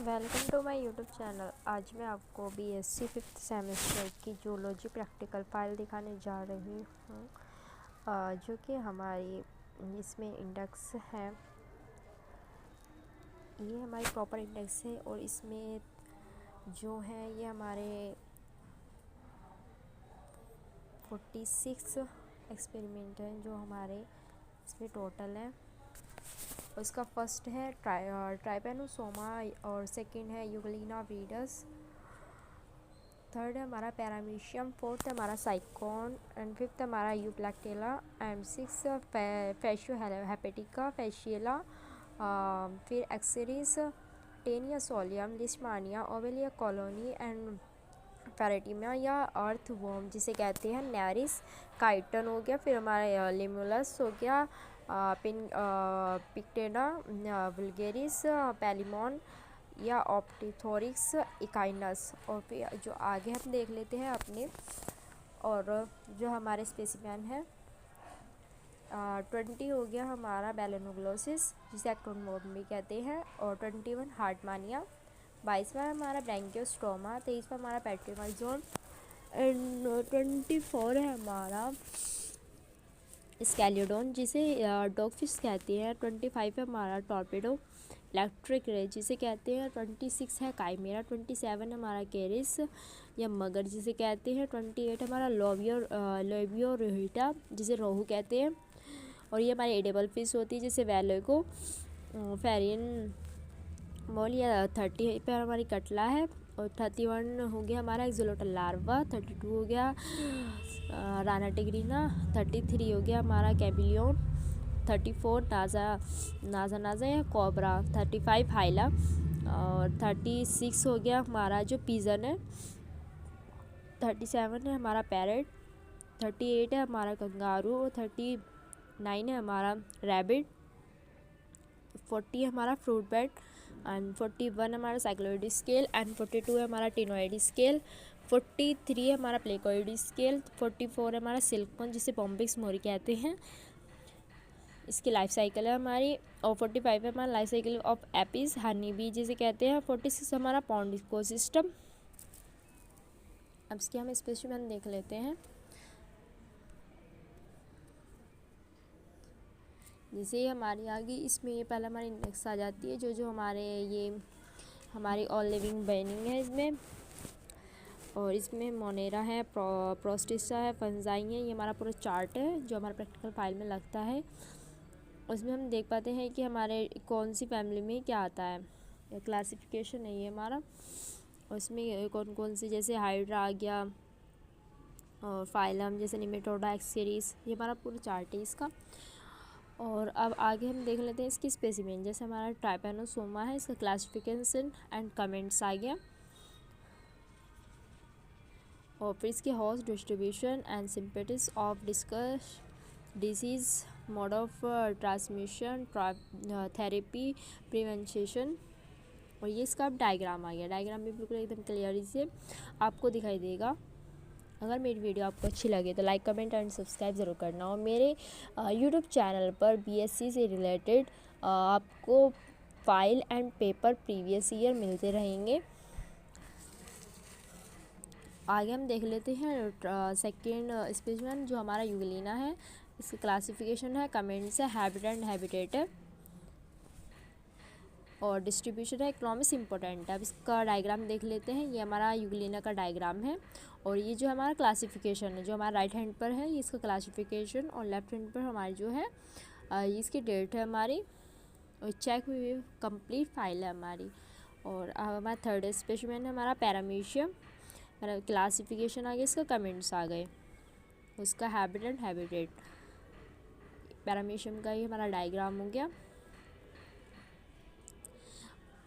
Welcome to my YouTube channel. आज मैं आपको बीएससी 5th सेमेस्टर की जूलॉजी प्रैक्टिकल फाइल दिखाने जा रही हूँ, जो कि हमारी इसमें इंडेक्स है। ये हमारी प्रॉपर इंडेक्स है और इसमें जो है ये हमारे 46 एक्सपेरिमेंट हैं जो हमारे इसमें टोटल है। उसका फर्स्ट है ट्राइपेनोसोमा और सेकंड है यूग्लिना विरिडस, थर्ड है हमारा पैरामीशियम, फोर्थ है हमारा साइकोन एंड फिफ्थ हमारा Euplectella and six Fasciola hepatica Fasciola, फिर Ascaris, Taenia solium, Leishmania, Obelia colony and Pheretima या अर्थ वॉर्म जिसे कहते हैं, नेरिस, काइटन हो गया, फिर हमारा लिमुलस हो गया, पिक्टेना वुल्गेरिस, पैलिमॉन या ऑप्टिथोरिक्स इकाइनस। और फिर जो आगे हम देख लेते हैं अपने, और जो हमारे स्पेसिमेन है 20 हो गया हमारा बेलेनोग्लोसिस जिसे एक्टोनमोब भी कहते हैं, और 21 हार्टमानिया, 22वां हमारा ब्रैंकियोस्ट्रोमा, 23वां हमारा पैट्रीमाइजोन एंड 24 है हमारा स्कैलियोडोन जिसे डॉगफिश कहते हैं, 25 है हमारा टॉर्पेडो इलेक्ट्रिक रे जिसे कहते हैं, 26 है काइमेरा, 27 हमारा केरिस या मगर जिसे कहते हैं, 28 हमारा लोबियो रोहिटा जिसे रोहू कहते हैं, और ये हमारी एडेबल फिश होती है जिसे वैलोगो फेरियन मोल या 30 पे हमारी कटला है, और 31 हो गया हमारा एक्सोलोटल लार्वा, 32 हो गया राना टिग्रीना, 33 हो गया हमारा कैबिलियन, 34 नाजा या कोबरा, 35 हाइला, और 36 हो गया हमारा जो पिजन है, 37 है हमारा पैरेट, 38 है हमारा कंगारू, और 39 है हमारा रैबिट, 40 है हमारा फ्रूट बैट एंड 41 हमारा साइक्लोइड स्केल एंड 42 है हमारा टिनोइड स्केल, 43 है हमारा प्लेकोइड स्केल, 44 है हमारा सिल्कमन जिसे बॉम्बिक्स मोरी कहते हैं, इसकी लाइफ साइकिल है हमारी, और 45 है हमारा life cycle of Apis honey bee जिसे कहते हैं, 46 हमारा पॉन्ड इकोसिस्टम। अब इसके हम स्पेसिमेन देख लेते हैं। जैसे हमारी आगे इसमें ये पहले हमारी इंडेक्स आ जाती है, जो हमारे ये हमारी ऑल लिविंग बेनिंग है इसमें, और इसमें मोनेरा है, प्रोस्टिसा है, फंजाई है, ये हमारा पूरा चार्ट है जो हमारे प्रैक्टिकल फाइल में लगता है। उसमें हम देख पाते हैं कि हमारे कौन सी फैमिली में क्या आता है, क्लासिफिकेशन है ये हमारा, उसमें कौन कौन सी जैसे हाइड्रा आ गया और फाइलम जैसे निमेटोडा एक्सेरिस, ये हमारा पूरा चार्ट है इसका। और अब आगे हम देख लेते हैं इसकी स्पेसिमेन, जैसे हमारा ट्राइपेनोसोमा है, इसका क्लासिफिकेशन एंड कमेंट्स आ गया, और फिर इसके host distribution and symptoms of discuss disease, mode of transmission, therapy, prevention, और ये इसका अब डायग्राम आ गया। डायग्राम भी बिल्कुल एकदम क्लियर से आपको दिखाई देगा। अगर मेरी वीडियो आपको अच्छी लगे तो लाइक कमेंट एंड सब्सक्राइब ज़रूर करना, और मेरे यूट्यूब चैनल पर बीएससी से रिलेटेड आपको file and paper previous year मिलते रहेंगे। आगे हम देख लेते हैं सेकेंड स्पेसिमेन जो हमारा यूग्लिना है, इसकी क्लासिफिकेशन है, कमेंट्स है, हैबिट एंड हैबिटेट है, और डिस्ट्रीब्यूशन है, इकोनॉमिक्स इंपॉर्टेंट है। अब इसका डायग्राम देख लेते हैं। ये हमारा यूग्लिना का डायग्राम है, और ये जो हमारा क्लासिफिकेशन है जो हमारा राइट हैंड पर है ये इसका क्लासिफिकेशन, और लेफ्ट हैंड पर हमारी जो है इसकी डेट है हमारी, और चेक हुई कंप्लीट फाइल है हमारी। और हमारा थर्ड स्पेसिमेन है हमारा पैरामीशियम, क्लासिफिकेशन आ गया, इसका कमेंट्स आ गए, उसका हैबिट एंड हैबिटेट, पैरामीशियम का ही हमारा डायग्राम हो गया।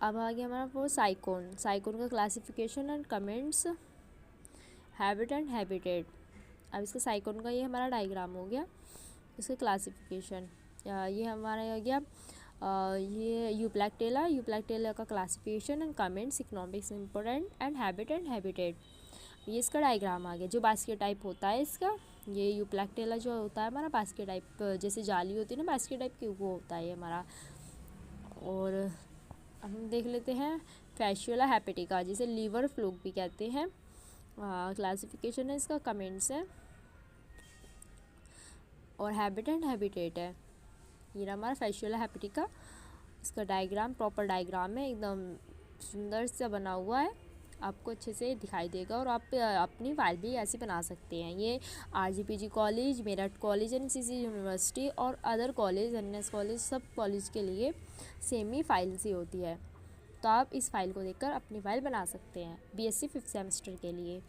अब आ गया हमारा वो साइकोन का classification and comments, habit and habitat. अब इसका साइकोन का ये हमारा डायग्राम हो गया, इसका क्लासिफिकेशन ये हमारा आ गया। ये यूप्लैक्टेला का classification and comments, economics important and habitat. ये इसका डायग्राम आ गया। जो बास्केट टाइप होता है इसका, ये यूप्लैक्टेला जो होता है हमारा बास्केट टाइप, जैसे जाली होती है ना बास्केट टाइप की, वो होता है ये हमारा। और हम देख लेते हैं फैशियोला हेपेटिका, जिसे लीवर फ्लूक भी कहते हैं। क्लासिफिकेशन है इसका, कमेंट्स है और हैबिट एंड हैबिटेट है। ये हमारा फैशियोला हेपेटिका, इसका डायग्राम प्रॉपर डायग्राम है, एकदम सुंदर सा बना हुआ है, आपको अच्छे से दिखाई देगा। और आप अपनी फाइल भी ऐसी बना सकते हैं। ये RGPG college, Meerut college, NCC university और अदर कॉलेज, NS कॉलेज, सब कॉलेज के लिए सेम ही फाइल सी होती है। तो आप इस फाइल को देखकर अपनी फाइल बना सकते हैं BSc 5th सेमेस्टर के लिए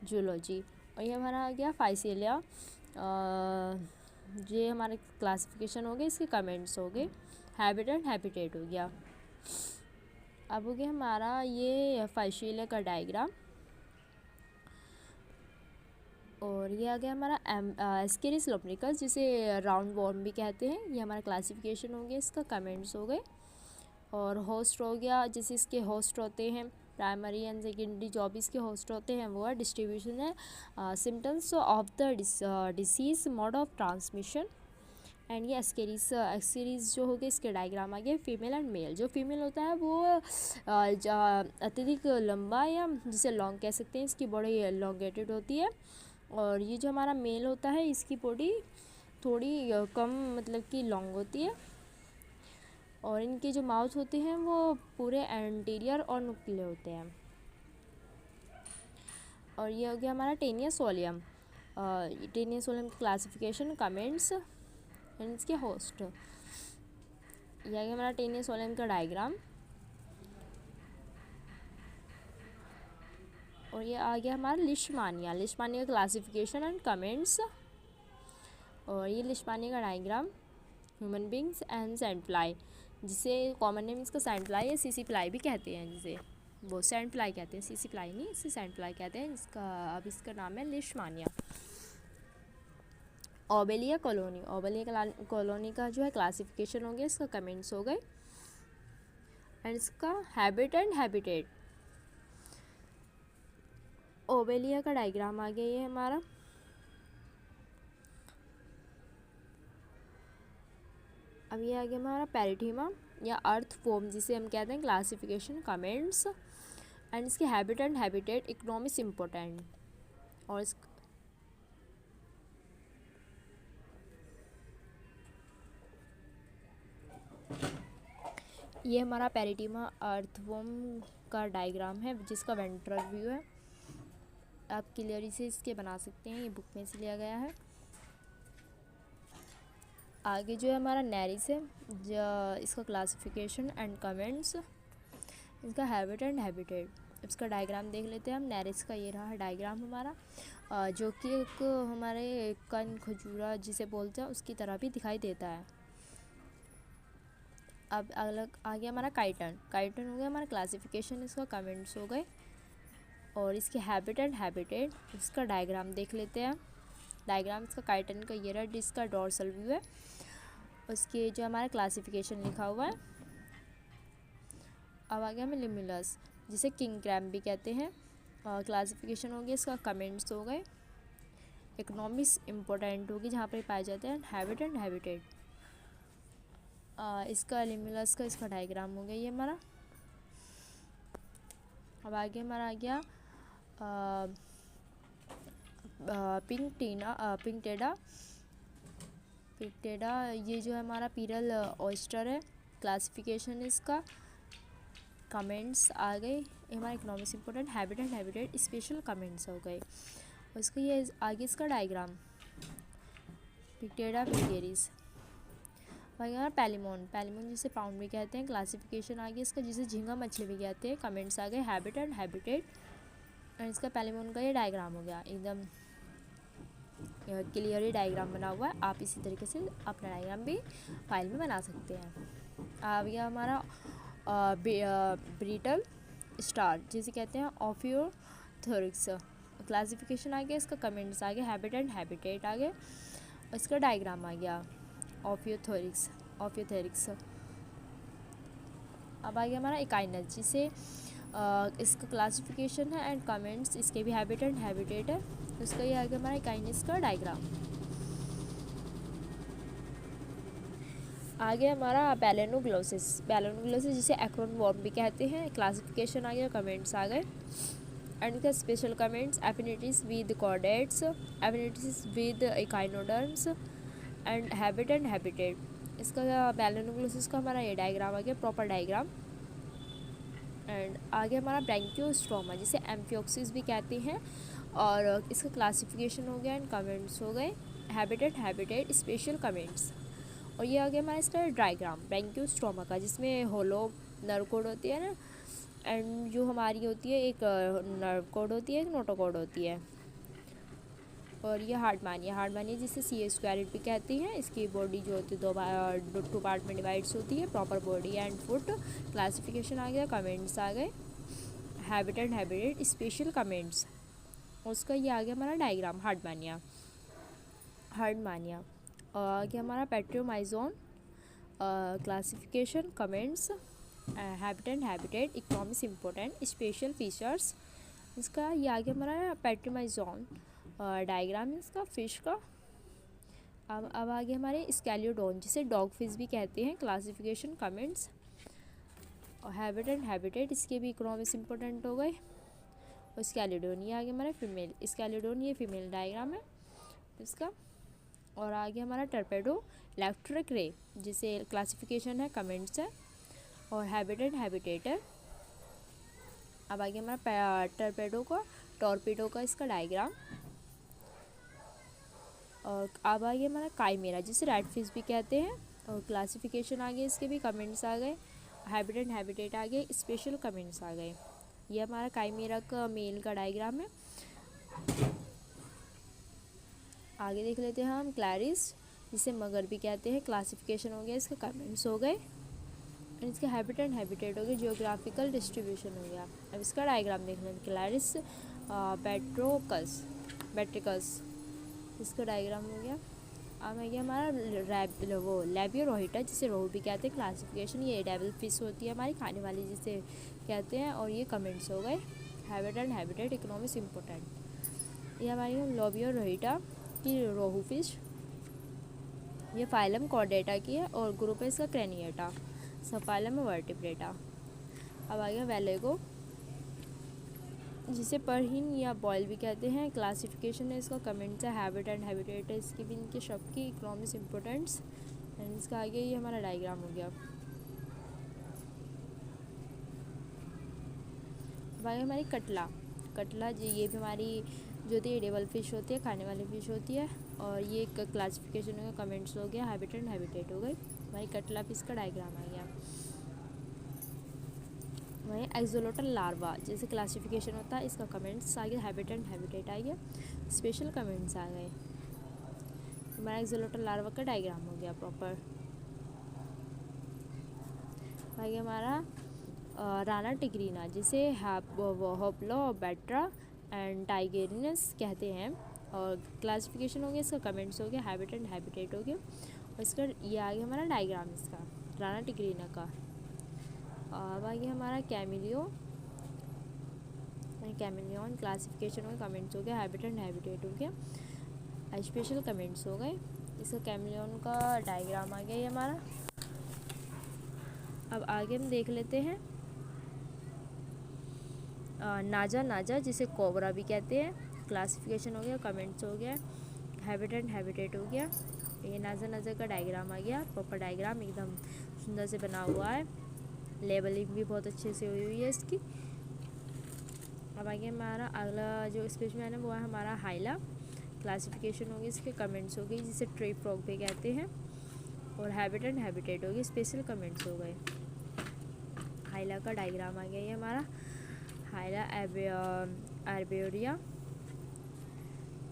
जूलॉजी। और ये हमारा आ गया फाइसिलिया, ये हमारे क्लासिफिकेशन हो गए, इसके कमेंट्स हो गए, हैबिट एंड हैबिटेट हो गया। अब हो गया हमारा ये फाइशिलिया का डायग्राम, और ये आ गया हमारा एस्केरिस लुम्ब्रिकस, जिसे राउंड वॉर्म भी कहते हैं। ये हमारा क्लासिफिकेशन हो गया, इसका कमेंट्स हो गए। और होस्ट हो गया, जैसे इसके होस्ट होते हैं प्राइमरी एंड सेकेंडरी, जो भी इसके होस्ट होते हैं वो है। डिस्ट्रीब्यूशन है symptoms of the disease, mode of transmission, and ये एस्केरीज जो हो गए, इसके डायग्राम आ गए। फीमेल एंड मेल, जो फीमेल होता है वो अत्यधिक लंबा या जिसे लॉन्ग कह सकते हैं, इसकी बॉडी एलोंगेटेड होती है। और ये जो हमारा मेल होता है, इसकी बॉडी थोड़ी कम मतलब कि लॉन्ग होती है। और इनके जो माउथ होते हैं वो पूरे एंटीरियर और नुकीले होते हैं। और ये हो गया हमारा टेनिया सोलियम, टेनिया सोलियम की क्लासिफिकेशन, कमेंट्स एंड इसके होस्ट। ये आ गया हमारा टेनिया सोलियम का डायग्राम, और ये आ गया हमारा लिशमानिया, लिशमानिया का क्लासिफिकेशन एंड कमेंट्स। और ये लिशमानिया का diagram, human beings and sand fly, जिसे कॉमन नेम इसका सैंड फ्लाई या सीसी फ्लाई भी कहते हैं, जिसे वो सैंड फ्लाई कहते हैं, सीसी फ्लाई नहीं, इसे सैंड फ्लाई कहते हैं। अब इसका नाम है लिशमानिया। ओबेलिया कॉलोनी, ओबेलिया कॉलोनी का जो है क्लासिफिकेशन हो गया, इसका कमेंट्स हो गए, एंड इसका हैबिट एंड हैबिटेट। ओबेलिया का डायग्राम आ गया ये हमारा। अब ये आ गया हमारा पैरेटीमा या अर्थ फॉर्म, जिसे हम कहते हैं, क्लासिफिकेशन, कमेंट्स एंड इसके habit and habitat, economics important. और ये हमारा पैरेटीमा अर्थवॉर्म का डायग्राम है, जिसका वेंट्रल व्यू है। आप क्लियरी से इसके बना सकते हैं, ये बुक में से लिया गया है। आगे जो है हमारा नेरिस है, जो इसका क्लासिफिकेशन एंड कमेंट्स, इसका हैबिट एंड हैबिटेट। इसका डायग्राम देख लेते हैं हम। नेरिस का ये रहा डायग्राम हमारा, जो कि एक हमारे कन खजूरा जिसे बोलते हैं उसकी तरह भी दिखाई देता है। अब अलग आ गया हमारा काइटन, काइटन हो गया हमारा क्लासिफिकेशन, इसका कमेंट्स हो गए, और इसके हैबिट एंड हैबिटेट। इसका डायग्राम देख लेते हैं। डायग्राम इसका काइटन का ये रहा, जिसका डोर्सल व्यू है, उसके जो हमारा क्लासिफिकेशन लिखा हुआ है। अब आ गया हमें लिमुलस, जिसे किंग क्रैब भी कहते हैं। क्लासिफिकेशन हो गया, इसका कमेंट्स हो गए। इकोनॉमिक्स इम्पोर्टेंट होगी, जहाँ पर पाए जाते हैं। हैबिट एंड हैबिटेट, इसका लिमुलस का इसका डायग्राम हो गया ये हमारा। अब आगे हमारा आ गया पिंक टेडा, ये जो है हमारा पीरल ऑयस्टर है। क्लासिफिकेशन इसका, कमेंट्स आ गए। ये हमारा economics important, habit and habitat, special comments हो गए। और इसका ये आगे इसका डायग्राम, पिक्टेडा पिगेरिस। वही हमारा पैलिमोन, पैलिमोन जिसे पाउंड भी कहते हैं। क्लासिफिकेशन आ गया इसका, जिसे झींगा मछली भी कहते हैं। कमेंट्स आ गए, हैबिट एंड हैबिटेट, और इसका पैलिमोन का ये डायग्राम हो गया, एकदम क्लियरली डायग्राम बना हुआ है। आप इसी तरीके से अपना डायग्राम भी फाइल में बना सकते हैं। आ गया हमारा ब्रिटल स्टार, जिसे कहते हैं ऑफियोथोरिक्स। क्लासिफिकेशन आ गया इसका, कमेंट्स आ गए, हैबिट एंड हैबिटेट आ गए, और इसका डायग्राम आ गया ऑफियोथोरिक्स। अब आ गया हमारा इकाइनस, जिसे इसका क्लासिफिकेशन है एंड कमेंट्स, इसके भी हैबिट एंड हैबिटेट है। उसका ये आ गया हमारा इकाइनस का डायग्राम। आगे हमारा बैलेनोग्लोसिस। बैलेनोग्लोसिस जिसे एक्रोन वॉर्म भी कहते हैं। क्लासिफिकेशन आ गया, कमेंट्स आ गए एंड का special comments. Affinities with chordates, affinities with echinoderms and habitat. इसका बैलेनोग्लोसिस का हमारा ये डायग्राम आ गया, प्रॉपर डायग्राम। एंड आगे हमारा ब्रैंकियोस्ट्रोमा जिसे एम्फियोक्सिस भी कहते हैं, और इसका क्लासिफिकेशन हो गया एंड कमेंट्स हो गए। Habitat special comments. और ये आ गया हमारा इसका डायग्राम ब्रैंकियोस्ट्रोमा का, जिसमें होलो नर्व कोड होती है ना, एंड जो हमारी होती है एक नर्व कोड होती है, एक नोटोकोड होती है। और ये हार्डमानिया जिसे सी स्क्वायरेड भी कहती हैं। इसकी बॉडी जो होती है टू पार्ट में डिवाइड्स होती है, proper body and foot. Classification आ गया, कमेंट्स आ गए। Habitat special comments. उसका ये आ गया हमारा डायग्राम हार्डमानिया। और आगे हमारा Petromyzon. Classification, comments, habitat economics important special features. इसका ये आ गया हमारा पेट्रियोमाइजोन डायग्राम है इसका फिश का। अब आगे हमारे स्कैलियोडोन जिसे डॉग फिश भी कहते हैं। क्लासिफिकेशन, कमेंट्स और हैबिटेट इसके भी इकोनॉमिक्स इंपॉर्टेंट हो गए। और स्कैलियोडोन ये आगे हमारा फीमेल, स्कैलियोडोन ये फीमेल डायग्राम है इसका। और आगे हमारा टर्पेडो इलेक्ट्रिक रे जिसे क्लासिफिकेशन है, कमेंट्स है और हैबिटेट है। अब आगे हमारा टॉर्पेडो का इसका डायग्राम। और अब आगे हमारा काइमेरा जिसे रेड फिश भी कहते हैं। और क्लासिफिकेशन आ गए, इसके भी कमेंट्स आ गए। हैबिटेट आ गए, स्पेशल कमेंट्स आ गए। ये हमारा काइमेरा का मेल का डायग्राम है। आगे देख लेते हैं हम क्लैरिस जिसे मगर भी कहते हैं। क्लासिफिकेशन हो गया, इसके कमेंट्स हो गए। इसके हैबिटेट हो गया, जियोग्राफिकल डिस्ट्रीब्यूशन हो गया। अब इसका डायग्राम देख लें। क्लैरिस बैट्रिकस इसका डायग्राम हो गया। अब है हमारा लैबियो रोहिटा जिसे रोहू भी कहते हैं। क्लासिफिकेशन ये डेविल फिश होती है हमारी खाने वाली जिसे कहते हैं। और ये कमेंट्स हो गए। Habitat economics important. ये हमारी लैबियो रोहिटा की रोहू फिश, ये फाइलम कॉर्डेटा की है और ग्रुप है इसका क्रेनिएटा, सब फाइलम है वर्टिब्रेटा। अब आ गया वेलेगो जिसे परहीन या बॉयल भी कहते हैं। क्लासिफिकेशन है इसका, कमेंट्स है। हैबिटेट है इसकी भी, इनके शब्द की इकोनॉमिक्स इम्पोर्टेंट्स एंड इसका आगे ये हमारा डायग्राम हो गया। भाई हमारी कटला जी ये भी हमारी जो होती है एडेबल फिश होती है, खाने वाली फिश होती है। और ये क्लासिफिकेशन हो गया, कमेंट्स हो गया, हैबिटेट हो गई। भाई कटला फिश का डायग्राम आ गया। वहीं एक्सोलोटल लार्वा जैसे क्लासिफिकेशन होता है, इसका कमेंट्स आ गया। हैबिटेट आ गया, स्पेशल कमेंट्स आ गए। हमारा एक्सोलोटल लार्वा का डायग्राम हो गया प्रॉपर। आगे हमारा राना टिग्रीना जिसे होप्लोबैट्रा एंड टाइगेरिनस कहते हैं। और क्लासिफिकेशन हो गया, इसका कमेंट्स हो गया। हैबिटेट हो गया। और इसका ये आ गया हमारा डायग्राम इसका राना टिग्रीना का। अब आगे हमारा कैमिलियन क्लासिफिकेशन हो गया, कमेंट्स हो गया। हैबिटेट हो गया, स्पेशल कमेंट्स हो गए। इसका कैमिलियन का डायग्राम आ गया ये हमारा। अब आगे हम देख लेते हैं नाजा जिसे कोबरा भी कहते हैं। क्लासिफिकेशन हो गया, कमेंट्स हो गया, हैबिटेट हो गया। ये नाजा का डायग्राम आ गया, प्रॉपर डायग्राम एकदम सुंदर से बना हुआ है। लेबलिंग भी बहुत अच्छे से हुई है इसकी। अब आगे हमारा अगला जो स्पेसिमेन है वो है हमारा हाइला। क्लासिफिकेशन होगी, इसके कमेंट्स हो गई जिसे ट्री फ्रॉग भी कहते हैं। और हैबिटेट हो गई, स्पेशल कमेंट्स हो गए। हाइला का डायग्राम आ गया ये हमारा हाइला आर्बेरिया।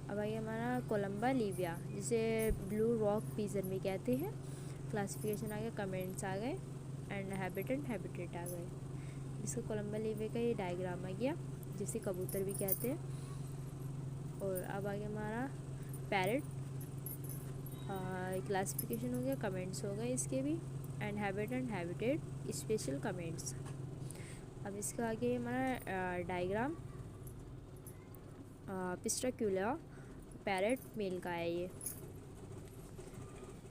अब आगे हमारा कोलम्बा लीविया जिसे ब्लू रॉक पीजन भी कहते हैं। क्लासिफिकेशन आ गया, कमेंट्स आ गए एंड हैबिटेट आ गए। इसका कोलम्बा लीविया का ये डायग्राम आ गया जिसे कबूतर भी कहते हैं। और अब आगे हमारा पैरट। क्लासिफिकेशन हो गया, कमेंट्स हो गए इसके भी एंड हैबिटेट स्पेशल कमेंट्स। अब इसका आगे हमारा डायग्राम पिस्टाक्यूला पैरट मेल का है ये।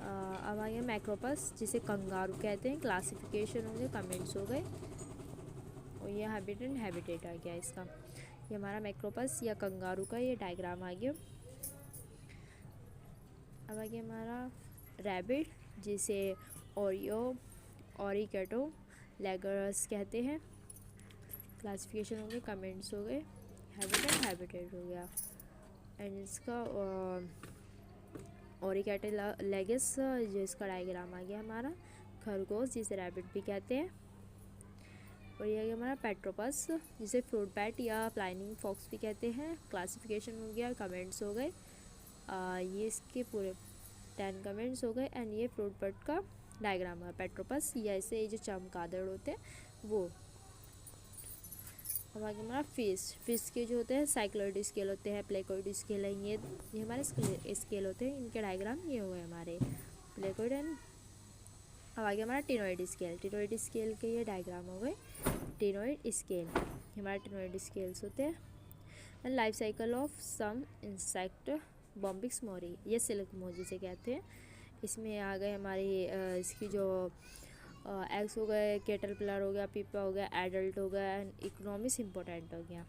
अब आ गया मैक्रोपस जिसे कंगारू कहते हैं। क्लासिफिकेशन हो गए, कमेंट्स हो गए, और ये हैबिटेट आ गया इसका। ये हमारा मैक्रोपस या कंगारू का ये डायग्राम आ गया। अब आ गया हमारा रैबिट जिसे ओरिकेटो लेगरस कहते हैं। क्लासिफिकेशन हो गए, कमेंट्स हो गए, हैबिटेट हो गया। एंड इसका ओरिकेटोलेगस जो इसका डायग्राम आ गया हमारा। खरगोश जिसे रैबिट भी कहते हैं। और ये आ गया हमारा पेट्रोपस जिसे फ्रूट बैट या फ्लाइंग फॉक्स भी कहते हैं। क्लासिफिकेशन हो गया, कमेंट्स हो गए, ये इसके पूरे 10 कमेंट्स हो गए। एंड ये फ्रूट बैट का डायग्राम है पेट्रोपस, या ऐसे जो चमगादड़ होते हैं वो। अब आगे हमारा फिश के जो होते हैं साइक्लॉइड स्केल होते हैं, प्लेकोइड स्केल है, ये हमारे स्केल होते हैं। इनके डायग्राम ये हुए हमारे प्लेकोइड एंड। अब आगे हमारा टिनोइड स्केल के ये डायग्राम हो गए। टिनोइड स्केल हमारे टिनोइड स्केल्स होते हैं। And life cycle of some insect Bombyx mori, ये सिल्क मोजी से कहते हैं। इसमें आ गए हमारी इसकी जो एग्स हो गए, कैटरपिलर हो गया, पीपा हो गया, एडल्ट हो गया, एंड इकोनॉमिक्स इम्पोर्टेंट हो गया।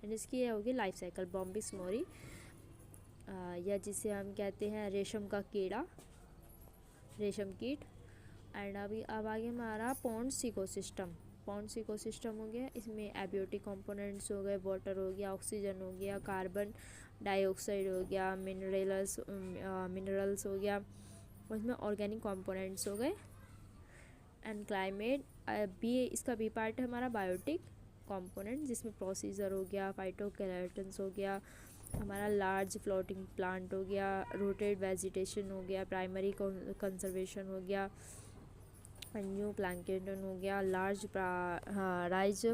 एंड इसकी ये होगी लाइफ साइकिल बॉम्बिक्स मोरी, या जिसे हम कहते हैं रेशम का कीड़ा, रेशम कीट। एंड अभी अब आगे हमारा पॉन्ड्स इकोसिस्टम हो गया। इसमें एबियोटिक कंपोनेंट्स हो गए, वाटर हो गया, ऑक्सीजन हो गया, कार्बन डाइऑक्साइड हो गया, मिनरल्स हो गया, और इसमें ऑर्गेनिक कंपोनेंट्स हो गए। एंड क्लाइमेट इसका बी पार्ट है हमारा बायोटिक कंपोनेंट, जिसमें प्रोसीजर हो गया, फाइटोकेराटन्स हो गया, हमारा लार्ज फ्लोटिंग प्लांट हो गया, रूटेड वेजिटेशन हो गया, प्राइमरी कंजर्वेशन हो गया, न्यू प्लैंकेटन हो गया, लार्ज राइज,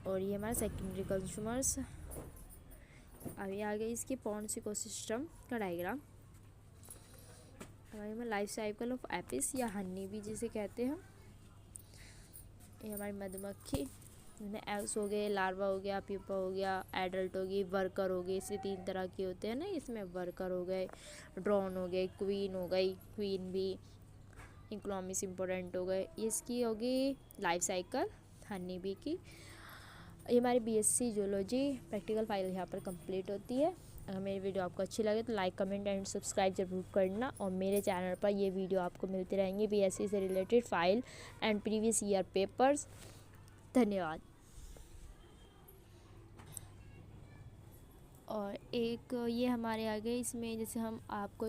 और ये हमारा सेकेंडरी कंज्यूमर्स। अभी आ गई इसकी पॉन्ड्स इकोसिस्टम का डायग्राम। हमारे में लाइफ साइकिल ऑफ एपिस या हनी भी जिसे कहते हैं। ये हमारी मधुमक्खी, इनमें एग्स हो गए, लार्वा हो गया, प्यूपा हो गया, एडल्ट हो गई, वर्कर हो गई। इससे 3 तरह के होते हैं ना, इसमें वर्कर हो गए, ड्रोन हो गए, क्वीन हो गई, क्वीन भी, इकोनॉमिक्स इम्पोर्टेंट हो गए। इसकी होगी लाइफ साइकिल हनी बी की। ये हमारी बीएससी जूलॉजी प्रैक्टिकल फाइल यहाँ पर कंप्लीट होती है। अगर मेरी वीडियो आपको अच्छी लगे तो लाइक, कमेंट एंड सब्सक्राइब जरूर करना। और मेरे चैनल पर ये वीडियो आपको मिलती रहेंगी बीएससी से related file and previous year papers. धन्यवाद। और एक ये हमारे आगे इसमें जैसे हम आपको